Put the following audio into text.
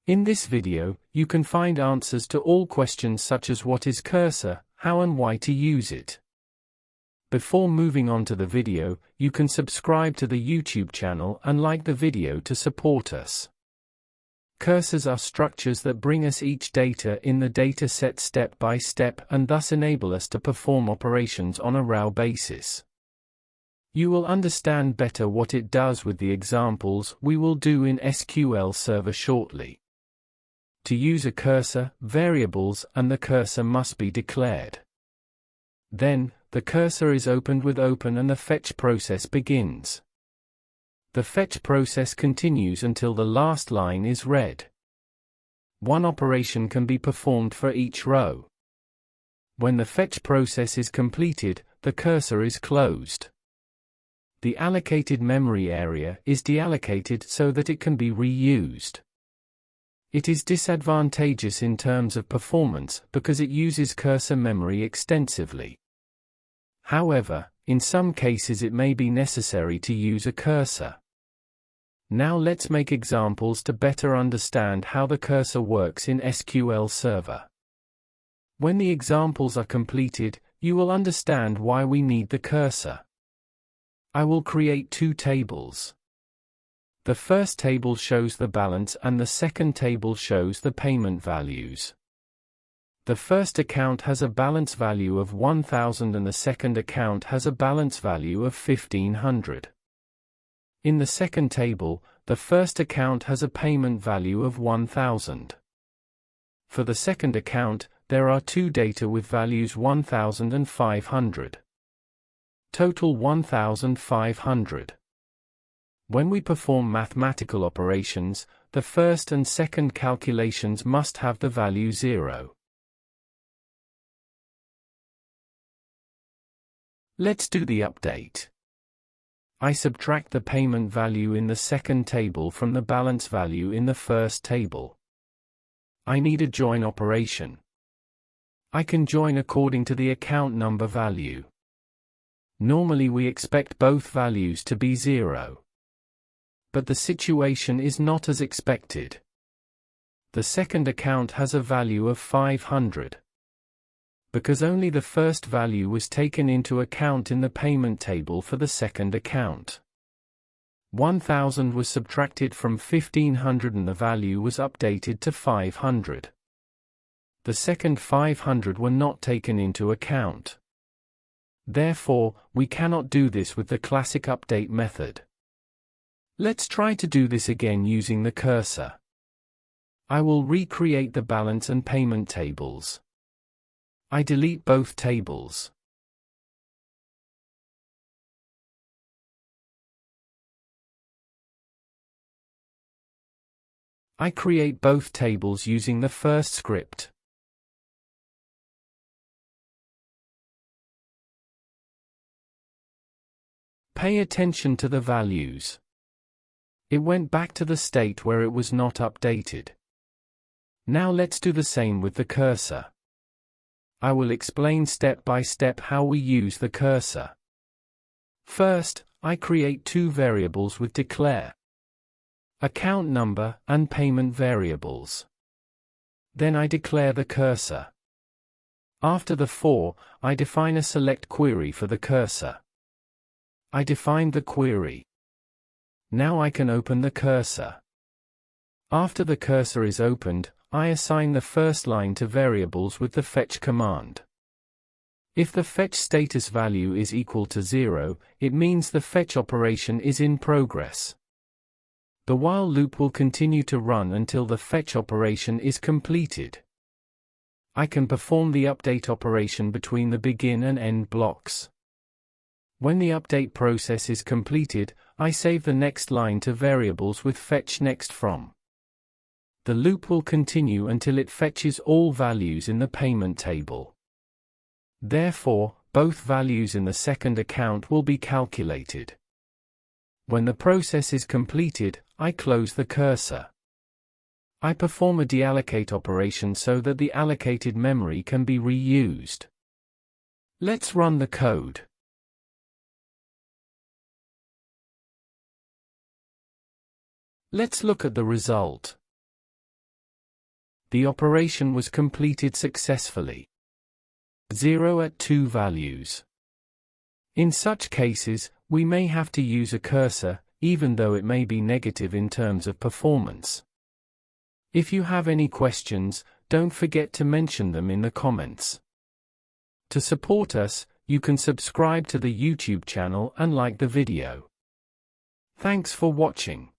In this video, you can find answers to all questions such as what is cursor, how and why to use it. Before moving on to the video, you can subscribe to the YouTube channel and like the video to support us. Cursors are structures that bring us each data in the data set step by step and thus enable us to perform operations on a raw basis. You will understand better what it does with the examples we will do in SQL Server shortly. To use a cursor, variables and the cursor must be declared. Then, the cursor is opened with open and the fetch process begins. The fetch process continues until the last line is read. One operation can be performed for each row. When the fetch process is completed, the cursor is closed. The allocated memory area is deallocated so that it can be reused. It is disadvantageous in terms of performance because it uses cursor memory extensively. However, in some cases it may be necessary to use a cursor. Now let's make examples to better understand how the cursor works in SQL Server. When the examples are completed, you will understand why we need the cursor. I will create two tables. The first table shows the balance and the second table shows the payment values. The first account has a balance value of 1000 and the second account has a balance value of 1500. In the second table, the first account has a payment value of 1000. For the second account, there are two data with values 1000 and 500. Total 1500. When we perform mathematical operations, the first and second calculations must have the value 0. Let's do the update. I subtract the payment value in the second table from the balance value in the first table. I need a join operation. I can join according to the account number value. Normally we expect both values to be 0. But the situation is not as expected. The second account has a value of 500. Because only the first value was taken into account in the payment table for the second account. 1000 was subtracted from 1500 and the value was updated to 500. The second 500 were not taken into account. Therefore, we cannot do this with the classic update method. Let's try to do this again using the cursor. I will recreate the balance and payment tables. I delete both tables. I create both tables using the first script. Pay attention to the values. It went back to the state where it was not updated. Now let's do the same with the cursor. I will explain step by step how we use the cursor. First, I create two variables with declare account number and payment variables. Then I declare the cursor. After the for, I define a select query for the cursor. I defined the query. Now I can open the cursor. After the cursor is opened, I assign the first line to variables with the fetch command. If the fetch status value is equal to 0, it means the fetch operation is in progress. The while loop will continue to run until the fetch operation is completed. I can perform the update operation between the begin and end blocks. When the update process is completed, I save the next line to variables with fetch next from. The loop will continue until it fetches all values in the payment table. Therefore, both values in the second account will be calculated. When the process is completed, I close the cursor. I perform a deallocate operation so that the allocated memory can be reused. Let's run the code. Let's look at the result. the operation was completed successfully. 0 at 2 values. In such cases, we may have to use a cursor, even though it may be negative in terms of performance. If you have any questions, don't forget to mention them in the comments. To support us, you can subscribe to the YouTube channel and like the video. Thanks for watching.